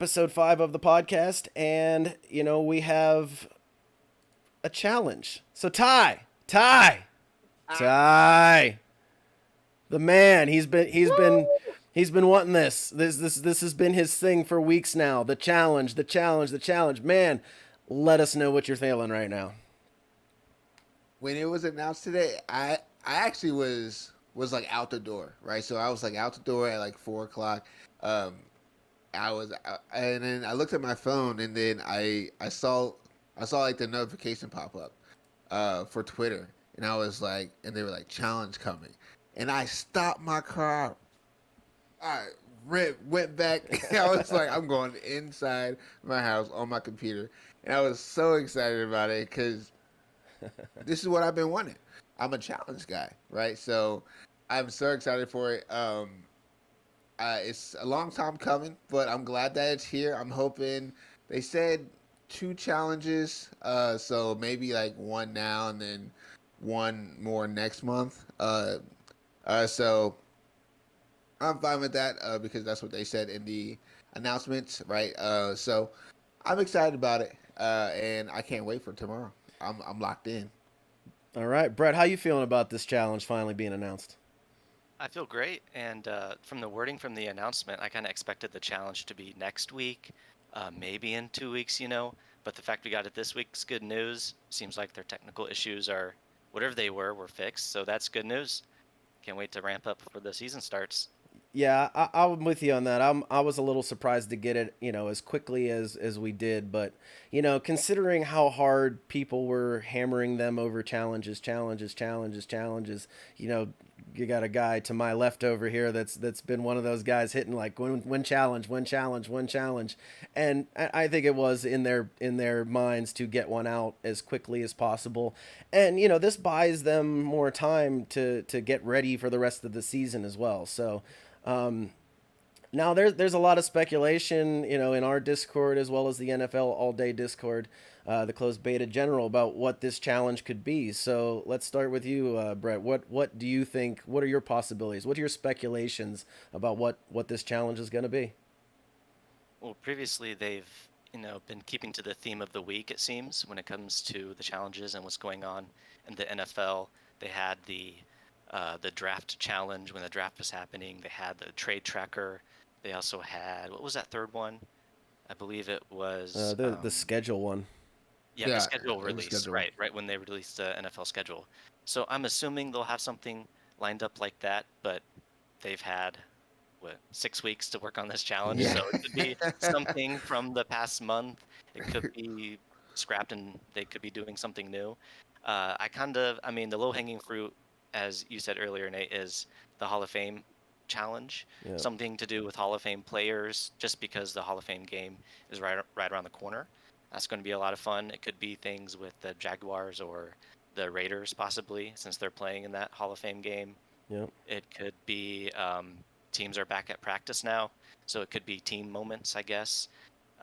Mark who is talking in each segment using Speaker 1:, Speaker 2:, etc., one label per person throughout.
Speaker 1: episode 5 of the podcast, and we have a challenge. So Ty, the man, he's been wanting this has been his thing for weeks now. The challenge. Man, let us know what you're feeling right now.
Speaker 2: When it was announced today, I actually was like out the door, right? So I was like out the door at like 4 o'clock. Um, and then I looked at my phone, and then I saw like the notification pop up, for Twitter, and I was like, and they were like challenge coming, and I stopped my car. I went back. I was like, I'm going inside my house on my computer, and I was so excited about it because this is what I've been wanting. I'm a challenge guy, right? So I'm so excited for it. It's a long time coming, but I'm glad that it's here. I'm hoping they said two challenges, so maybe like one now and then one more next month. So I'm fine with that, because that's what they said in the announcements, right? So I'm excited about it, and I can't wait for tomorrow. I'm locked in.
Speaker 1: All right, Brett, how you feeling about this challenge finally being announced?
Speaker 3: I feel great, and from the wording from the announcement, I kind of expected the challenge to be next week, maybe in 2 weeks, But the fact we got it this week's good news. Seems like their technical issues are, whatever they were fixed, so that's good news. Can't wait to ramp up before the season starts.
Speaker 1: Yeah, I'm with you on that. I was a little surprised to get it, as quickly as we did, but considering how hard people were hammering them over challenges, you got a guy to my left over here that's been one of those guys hitting like one challenge, one challenge, and I think it was in their minds to get one out as quickly as possible, and this buys them more time to get ready for the rest of the season as well. So. Um, Now there's a lot of speculation, in our Discord as well as the NFL All Day Discord, the closed beta general, about what this challenge could be. So let's start with you, Brett. What do you think? What are your possibilities? What are your speculations about what this challenge is going to be?
Speaker 3: Well, previously they've, been keeping to the theme of the week, it seems, when it comes to the challenges and what's going on in the NFL. They had the draft challenge when the draft was happening. They had the trade tracker. They also had, what was that third one? I believe it was,
Speaker 1: The schedule one.
Speaker 3: yeah, the
Speaker 2: Yeah,
Speaker 3: schedule
Speaker 2: it was
Speaker 3: release,
Speaker 2: scheduled.
Speaker 3: right when they released the NFL schedule. So I'm assuming they'll have something lined up like that, but they've had, what, 6 weeks to work on this challenge,
Speaker 2: Yeah.
Speaker 3: so it could be something from the past month. It could be scrapped and they could be doing something new. I mean, the low-hanging fruit, as you said earlier, Nate, is the Hall of Fame challenge.
Speaker 1: Yeah.
Speaker 3: Something to do with Hall of Fame players, just because the Hall of Fame game is right around the corner. That's going to be a lot of fun. It could be things with the Jaguars or the Raiders, possibly, since they're playing in that Hall of Fame game.
Speaker 1: Yeah.
Speaker 3: It could be teams are back at practice now, so it could be team moments, I guess.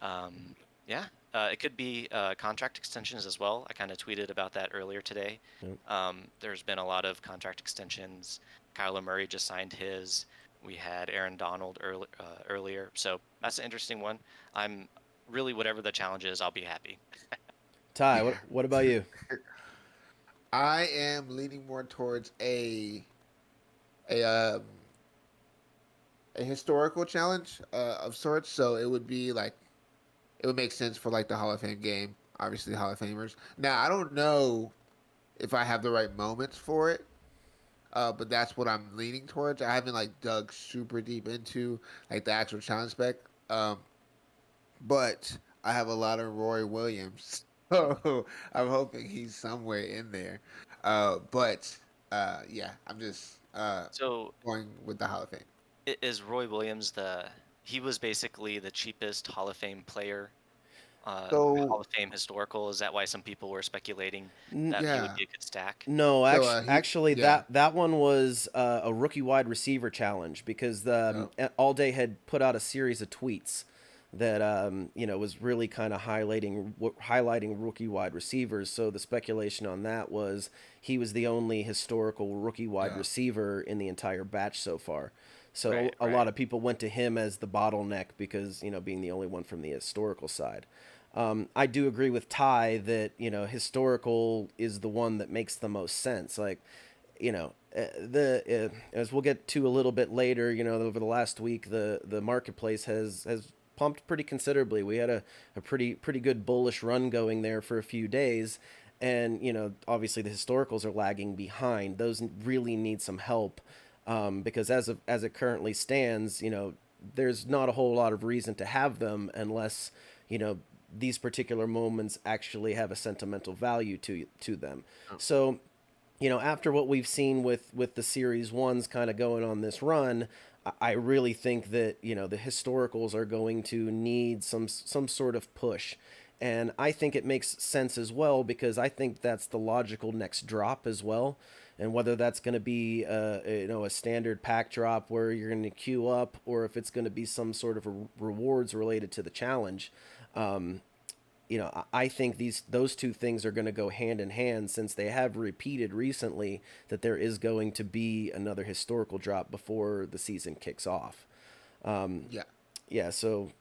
Speaker 3: Um, yeah, it could be contract extensions as well. I kind of tweeted about that earlier today.
Speaker 1: Yeah.
Speaker 3: There's been a lot of contract extensions. Kyler Murray just signed his. We had Aaron Donald earlier, so that's an interesting one. I'm really, whatever the challenge is, I'll be happy.
Speaker 1: Ty,
Speaker 2: Yeah.
Speaker 1: what about you?
Speaker 2: I am leaning more towards a um, a historical challenge, of sorts. So it would be like it would make sense for like the Hall of Fame game, obviously Hall of Famers. Now I don't know if I have the right moments for it, but that's what I'm leaning towards. I haven't like dug super deep into like the actual challenge spec, um, but I have a lot of Roy Williams, so I'm hoping he's somewhere in there. But yeah, I'm just
Speaker 3: So
Speaker 2: going with the Hall of Fame.
Speaker 3: is Roy Williams he was basically the cheapest Hall of Fame player, Hall
Speaker 2: So
Speaker 3: of Fame historical. Is that why some people were speculating
Speaker 1: N-
Speaker 3: that he would
Speaker 2: yeah,
Speaker 3: be a good stack?
Speaker 1: No,
Speaker 2: so he
Speaker 1: actually,
Speaker 2: yeah.
Speaker 1: that one was a rookie wide receiver challenge because the
Speaker 2: Oh,
Speaker 1: All Day had put out a series of tweets that was really kind of highlighting rookie wide receivers. So the speculation on that was he was the only historical rookie wide
Speaker 2: yeah.
Speaker 1: receiver in the entire batch so far. So
Speaker 3: Right,
Speaker 1: a
Speaker 3: right.
Speaker 1: lot of people went to him as the bottleneck because, being the only one from the historical side. I do agree with Ty that, historical is the one that makes the most sense. Like, the as we'll get to a little bit later, over the last week, the marketplace has pumped pretty considerably. We had a pretty good bullish run going there for a few days, and obviously the historicals are lagging behind. Those really need some help, because as it currently stands, there's not a whole lot of reason to have them unless these particular moments actually have a sentimental value to them.
Speaker 2: Oh,
Speaker 1: So after what we've seen with the series ones kind of going on this run, I really think that the historicals are going to need some sort of push, and I think it makes sense as well because I think that's the logical next drop as well. And whether that's going to be a standard pack drop where you're going to queue up, or if it's going to be some sort of rewards related to the challenge, um, I think those two things are going to go hand in hand since they have repeated recently that there is going to be another historical drop before the season kicks off. Um,
Speaker 2: yeah.
Speaker 1: yeah, so